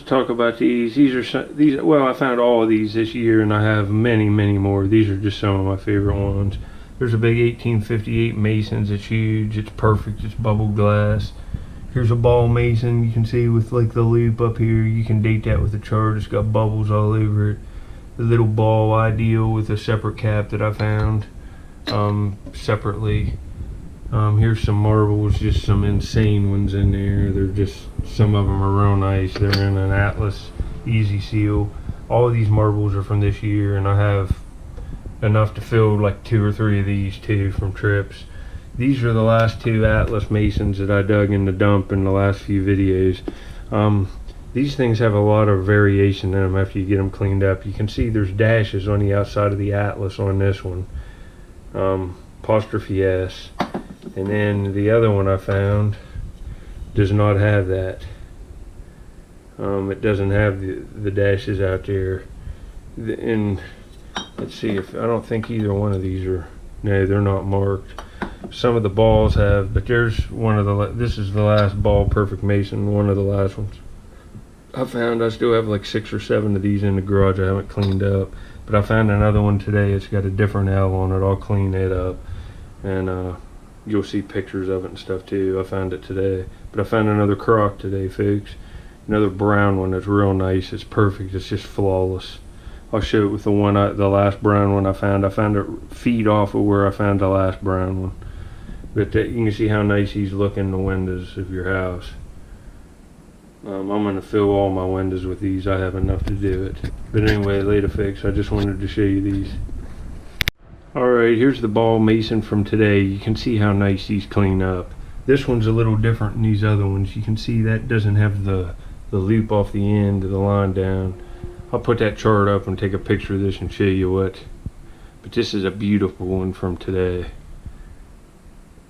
talk about these. These are these. Well, I found all of these this year, and I have many, many more. These are just some of my favorite ones. There's a big 1858 Masons. It's huge. It's perfect. It's bubble glass. Here's a ball mason. You can see with like the loop up here. You can date that with a chart. It's got bubbles all over it. The little ball ideal with a separate cap that I found separately. Here's some marbles, just some insane ones in there. They're just, some of them are real nice. They're in an Atlas Easy Seal. All of these marbles are from this year, and I have enough to fill like 2 or 3 of these too from trips. These are the last 2 Atlas Masons that I dug in the dump in the last few videos. These things have a lot of variation in them after you get them cleaned up. You can see there's dashes on the outside of the Atlas on this one. Apostrophe S. And then the other one I found does not have that. It doesn't have the dashes out there. And let's see, if I don't think either one of these are, no, they're not marked. Some of the balls have, but there's one of the, this is the last ball perfect Mason, one of the last ones I found. I still have like 6 or 7 of these in the garage I haven't cleaned up, but I found another one today. It's got a different L on it. I'll clean it up, and you'll see pictures of it and stuff too. I found it today. But I found another Crock today, folks. Another brown one that's real nice. It's perfect. It's just flawless. I'll show it with the one, the last brown one I found. I found it feet off of where I found the last brown one. But you can see how nice he's looking in the windows of your house. I'm going to fill all my windows with these. I have enough to do it. But anyway, later, folks. I just wanted to show you these. Alright, here's the ball mason from today. You can see how nice these clean up. This one's a little different than these other ones. You can see that doesn't have the loop off the end of the line down. I'll put that chart up and take a picture of this and show you what. But this is a beautiful one from today.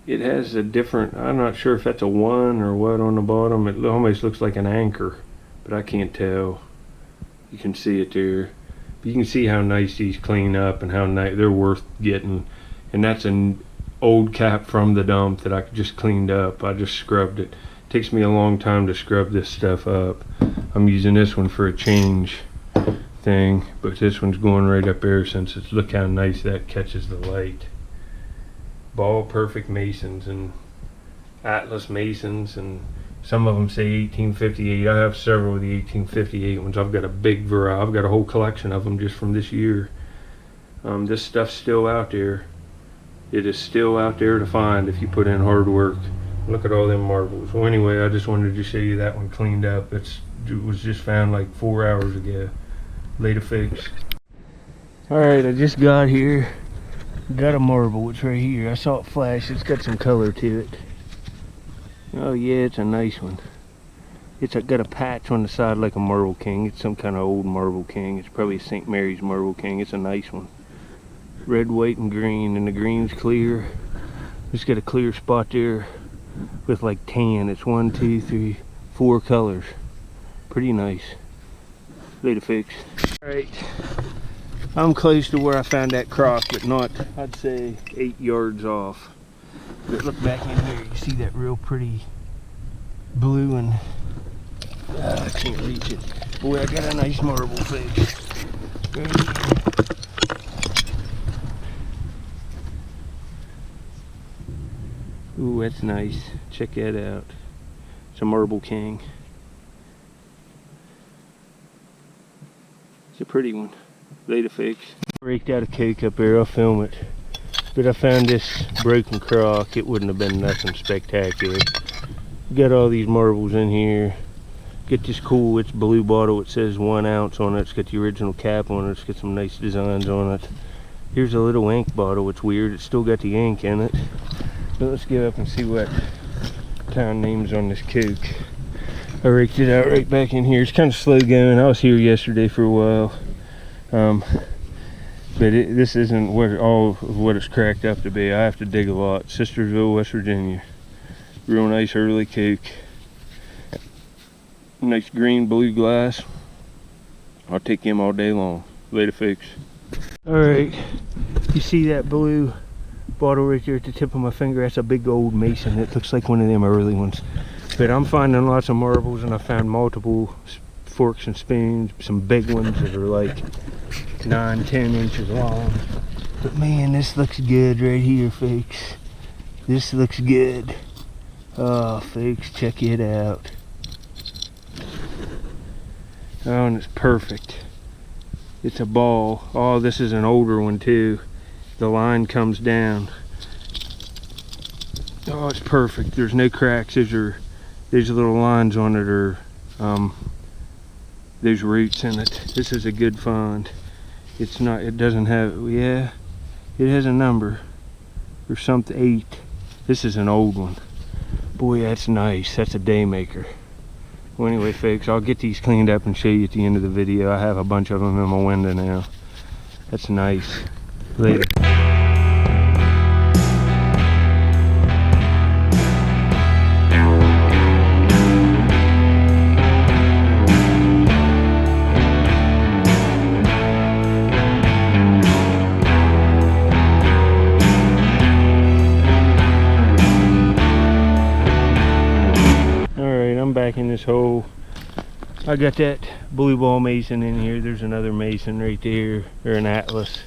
It has a different, I'm not sure if that's a 1 or what on the bottom. It almost looks like an anchor, but I can't tell. You can see it there. You can see how nice these clean up and how nice they're worth getting. And that's an old cap from the dump that I just cleaned up. I just scrubbed it. It takes me a long time to scrub this stuff up. I'm using this one for a change thing, but this one's going right up there since it's, look how nice that catches the light. Ball perfect Masons and Atlas Masons, and some of them say 1858. I have several of the 1858 ones. I've got a big variety. I've got a whole collection of them just from this year. This stuff's still out there. It is still out there to find if you put in hard work. Look at all them marbles. Well, anyway, I just wanted to show you that one cleaned up. It was just found like 4 hours ago. Later, folks. Alright, I just got here. Got a marble. It's right here. I saw it flash. It's got some color to it. Oh yeah, it's a nice one. It's got a patch on the side like a Marble King. It's some kind of old Marble King. It's probably a St. Mary's Marble King. It's a nice one. Red, white, and green, and the green's clear. It's got a clear spot there with like tan. It's 1, 2, 3, 4 colors. Pretty nice. Later, folks. Alright. I'm close to where I found that Crock, but not, I'd say, 8 yards off. But look back in here, you see that real pretty blue, and I can't reach it. Boy, I got a nice marble face. Ooh, that's nice. Check that out. It's a Marble King. It's a pretty one. Later, folks. Raked out a cake up there. I'll film it. But I found this broken Crock. It wouldn't have been nothing spectacular. Got all these marbles in here. Get this cool, it's blue bottle. It says 1 ounce on it. It's got the original cap on it. It's got some nice designs on it. Here's a little ink bottle. It's weird. It's still got the ink in it. But let's get up and see what town name's on this Coke. I raked it out right back in here. It's kind of slow going. I was here yesterday for a while. But this isn't all of what it's cracked up to be. I have to dig a lot. Sistersville, West Virginia. Real nice early Coke. Nice green blue glass. I'll take him all day long. Later, folks. Alright, you see that blue bottle right there at the tip of my finger? That's a big old Mason. It looks like one of them early ones. But I'm finding lots of marbles, and I found multiple forks and spoons, some big ones that are like 9-10 inches long. But man, this looks good right here, folks. This looks good. Oh, folks, check it out. Oh, and it's perfect. It's a ball. Oh, this is an older one too. The line comes down. Oh, it's perfect. There's no cracks. These little lines on it are there's roots in it. This is a good find. It's not, it doesn't have, yeah, it has a number or something, 8. This is an old one. Boy, that's nice. That's a day maker. Well, anyway, folks, I'll get these cleaned up and show you at the end of the video. I have a bunch of them in my window now. That's nice. Later. Back in this hole. I got that blue ball mason in here. There's another mason right there, or an atlas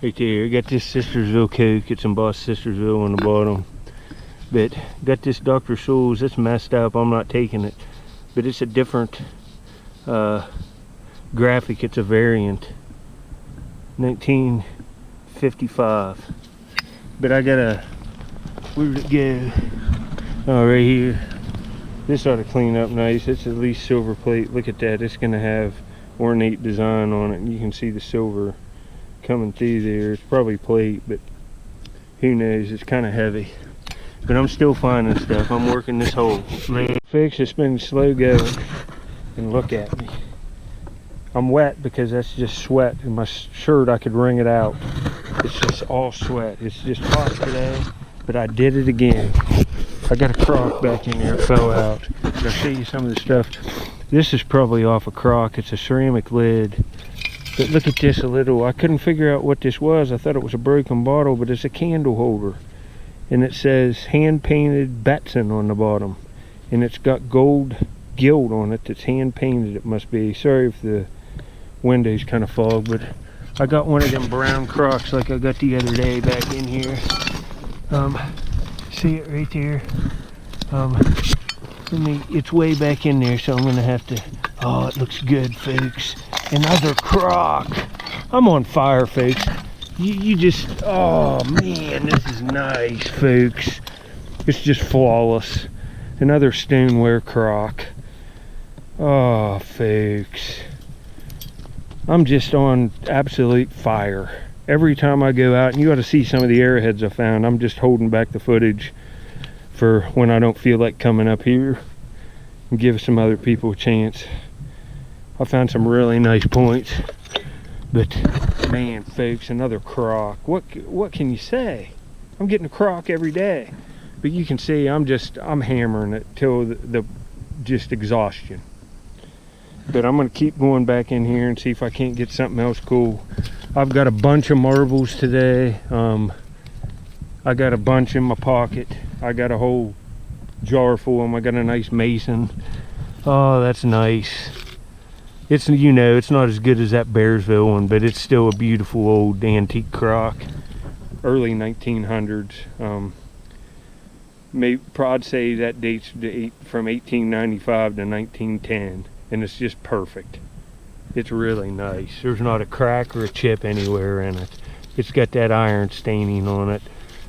right there. Got this Sistersville Coke. It's embossed Sistersville on the bottom. But got this Dr. Scholl's. It's messed up. I'm not taking it. But it's a different graphic. It's a variant. 1955. But I got a, where did it go? Oh, right here. This ought to clean up nice. It's at least silver plate. Look at that. It's going to have ornate design on it. And you can see the silver coming through there. It's probably plate, but who knows? It's kind of heavy. But I'm still finding stuff. I'm working this hole. Folks, it's been slow going. And look at me. I'm wet because that's just sweat. In my shirt, I could wring it out. It's just all sweat. It's just hot today. But I did it again. I got a crock back in there, it fell out. I'll show you some of the stuff. This is probably off a crock. It's a ceramic lid. But look at this a little. I couldn't figure out what this was. I thought it was a broken bottle, but it's a candle holder. And it says hand-painted Batson on the bottom. And it's got gold gilt on it that's hand-painted, it must be. Sorry if the window's kind of fogged, but I got one of them brown crocks like I got the other day back in here. See it right there? It's way back in there, so I'm gonna have to, oh, it looks good, folks. Another crock. I'm on fire, folks. You just, oh man, this is nice, folks. It's just flawless. Another stoneware crock. Oh, folks. I'm just on absolute fire. Every time I go out, and you ought to see some of the arrowheads I found. I'm just holding back the footage for when I don't feel like coming up here and give some other people a chance. I found some really nice points, but man, folks, another crock. What can you say? I'm getting a crock every day, but you can see I'm hammering it till the just exhaustion. But I'm gonna keep going back in here and see if I can't get something else cool. I've got a bunch of marbles today. I got a bunch in my pocket. I got a whole jar full of them. I got a nice mason. Oh, that's nice. It's, you know, it's not as good as that Bearsville one, but it's still a beautiful old antique crock. Early 1900s. I'd say that dates from 1895 to 1910. And it's just perfect. It's really nice. There's not a crack or a chip anywhere in it. It's got that iron staining on it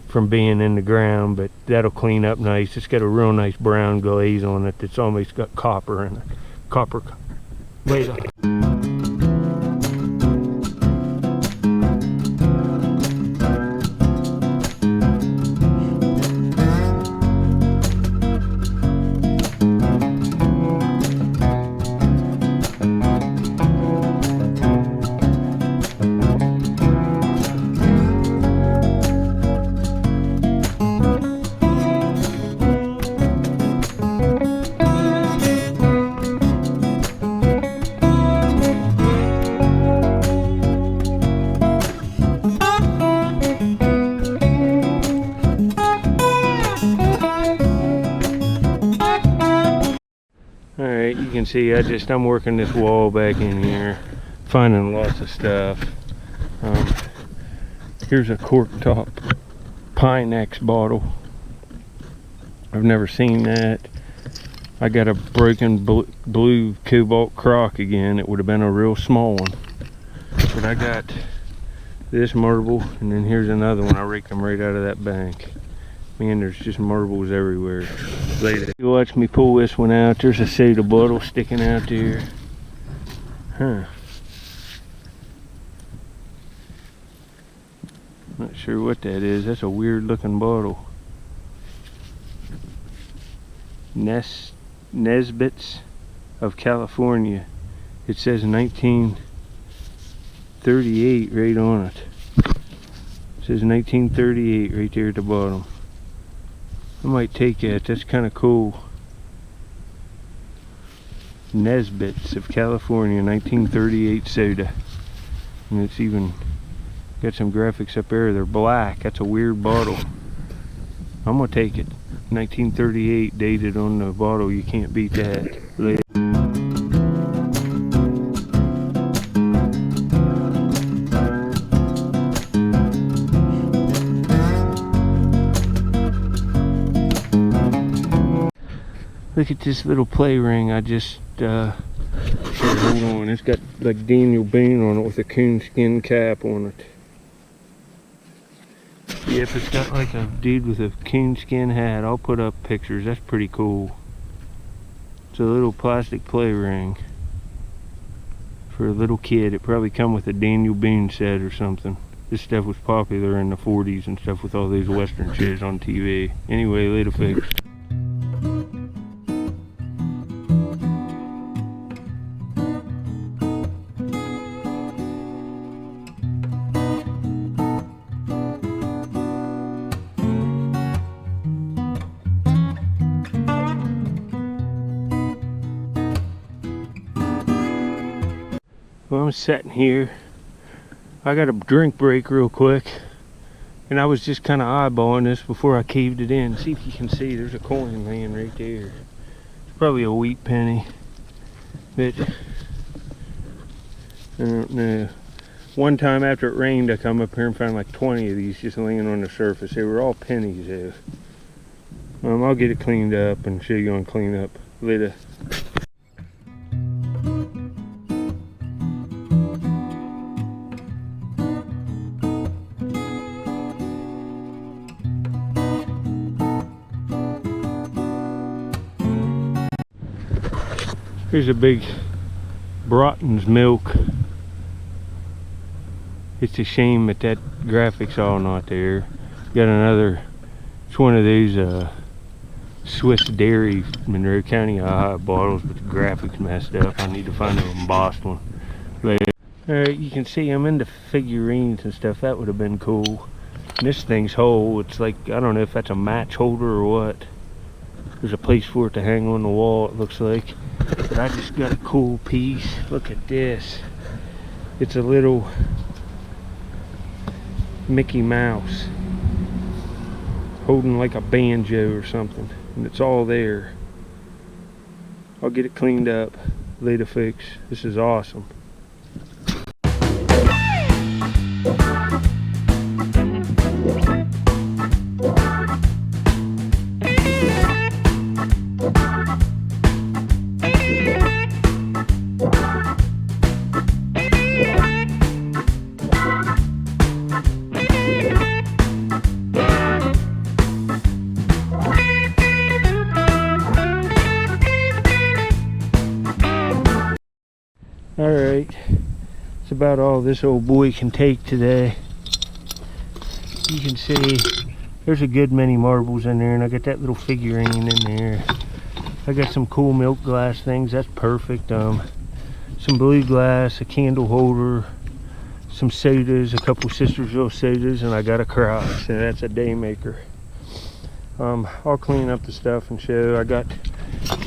from being in the ground, but that'll clean up nice. It's got a real nice brown glaze on it that's almost got copper in it. Copper. Wait up. can see, I'm working this wall back in here, finding lots of stuff. Here's a cork top Pine-X bottle. I've never seen that. I got a broken blue cobalt crock again. It would have been a real small one. But I got this marble, and then here's another one. I raked them right out of that bank. Man, there's just marbles everywhere. You watch me pull this one out. There's a soda bottle sticking out there. Huh. Not sure what that is. That's a weird looking bottle. Nesbitt's of California. It says 1938 right on it. It says 1938 right there at the bottom. I might take that. That's kind of cool. Nesbitt's of California, 1938 soda. And it's even got some graphics up there. They're black. That's a weird bottle. I'm gonna take it. 1938 dated on the bottle. You can't beat that. Look at this little play ring I just here, hold on. It's got like Daniel Bean on it with a coonskin cap on it. Yep, it's got like a dude with a coonskin hat. I'll put up pictures. That's pretty cool. It's a little plastic play ring for a little kid. It probably come with a Daniel Bean set or something. This stuff was popular in the 40s and stuff with all these western shows on TV. Anyway, later folks. Well, I'm sitting here. I got a drink break real quick, and I was just kind of eyeballing this before I caved it in. See if you can see, there's a coin laying right there. It's probably a wheat penny, but I don't know. One time after it rained, I come up here and found like 20 of these just laying on the surface. They were all pennies though. I'll get it cleaned up and show you on cleanup later. Here's a big Broughton's milk. It's a shame that that graphics all not there. Got another, it's one of these Swiss Dairy Monroe County bottles, but the graphics messed up. I need to find an embossed one. Alright, you can see I'm into figurines and stuff. That would have been cool. And this thing's whole. It's like, I don't know if that's a match holder or what. There's a place for it to hang on the wall, it looks like. But I just got a cool piece. Look at this. It's a little Mickey Mouse holding like a banjo or something. And it's all there. I'll get it cleaned up later, folks. This is awesome. Alright, it's about all this old boy can take today. You can see there's a good many marbles in there, and I got that little figurine in there. I got some cool milk glass things, that's perfect. Some blue glass, a candle holder, some sodas, a couple Sistersville sodas, and I got a Crock, and that's a day maker. I'll clean up the stuff and show. I got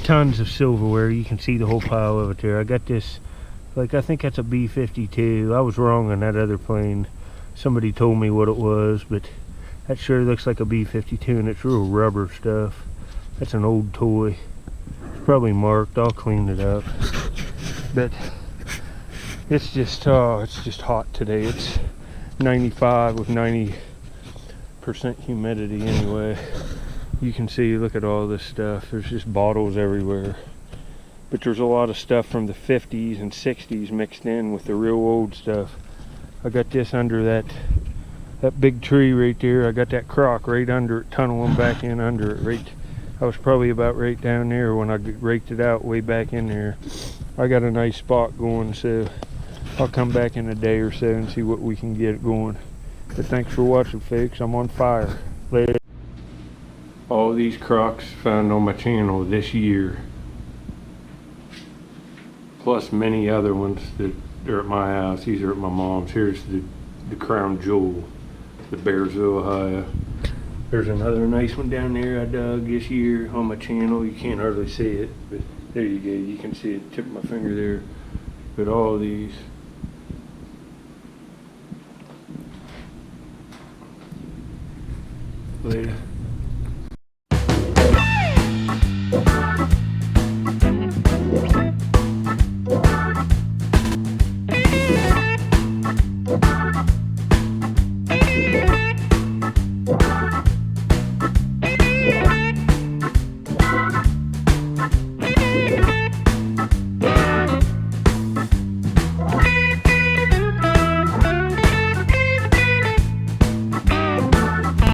tons of silverware. You can see the whole pile of it there. I got this, like, I think that's a B-52. I was wrong on that other plane. Somebody told me what it was, but that sure looks like a B-52, and it's real rubber stuff. That's an old toy. Probably marked. I'll clean it up. But it's just hot today. It's 95 with 90% humidity anyway. You can see, look at all this stuff. There's just bottles everywhere. But there's a lot of stuff from the 50s and 60s mixed in with the real old stuff. I got this under that big tree right there. I got that crock right under it, tunneling back in under it. Right, I was probably about right down there when I raked it out, way back in there. I got a nice spot going, so I'll come back in a day or so and see what we can get going. But thanks for watching, folks. I'm on fire. Later. All these crocks found on my channel this year, plus many other ones that are at my house. These are at my mom's. Here's the crown jewel, the Bearsville, Ohio. There's another nice one down there I dug this year on my channel. You can't hardly see it, but there you go. You can see it, tip of my finger there. But all of these. Later.